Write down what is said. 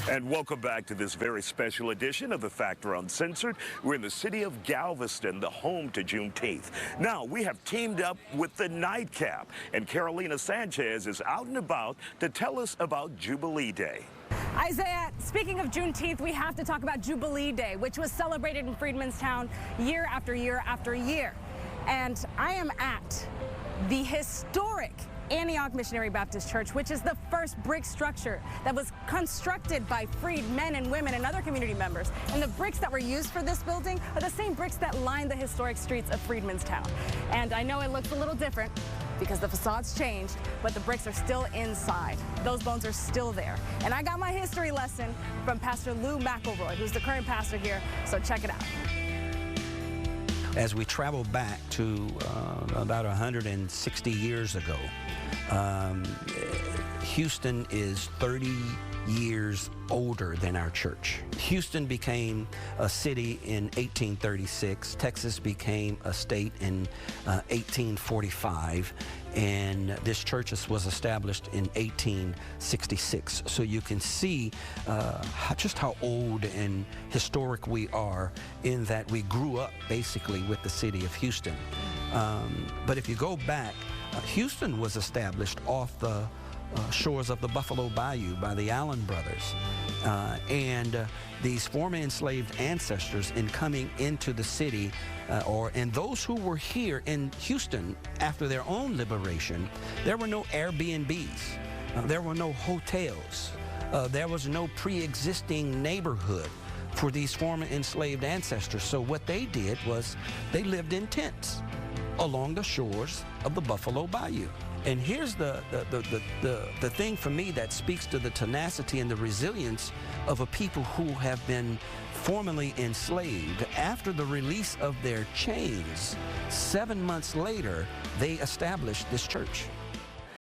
And welcome back to this very special edition of the Factor Uncensored. We're in the city of Galveston, the home to Juneteenth. Now, we have teamed up with the Nightcap, and Carolina Sanchez is out and about to tell us about Jubilee Day. Isaiah, speaking of Juneteenth, we have to talk about Jubilee Day, which was celebrated in Freedmanstown year after year after year. And I am at the historic Antioch Missionary Baptist Church, which is the first brick structure that was constructed by freed men and women and other community members. And the bricks that were used for this building are the same bricks that line the historic streets of Freedmanstown. And I know it looks a little different because the facade's changed, but the bricks are still inside. Those bones are still there. And I got my history lesson from Pastor Lou McElroy, who's the current pastor here, so check it out. As we travel back to about 160 years ago, Houston is 30 years older than our church. Houston became a city in 1836. Texas became a state in 1845. And this church was established in 1866. So you can see just how old and historic we are in that we grew up basically with the city of Houston. But if you go back, Houston was established off the shores of the Buffalo Bayou by the Allen brothers. And these former enslaved ancestors, in coming into the city, and those who were here in Houston after their own liberation, there were no Airbnbs, there were no hotels, there was no pre-existing neighborhood for these former enslaved ancestors. So what they did was they lived in tents along the shores of the Buffalo Bayou. And here's the thing for me that speaks to the tenacity and the resilience of a people who have been formerly enslaved. After the release of their chains, 7 months later, they established this church.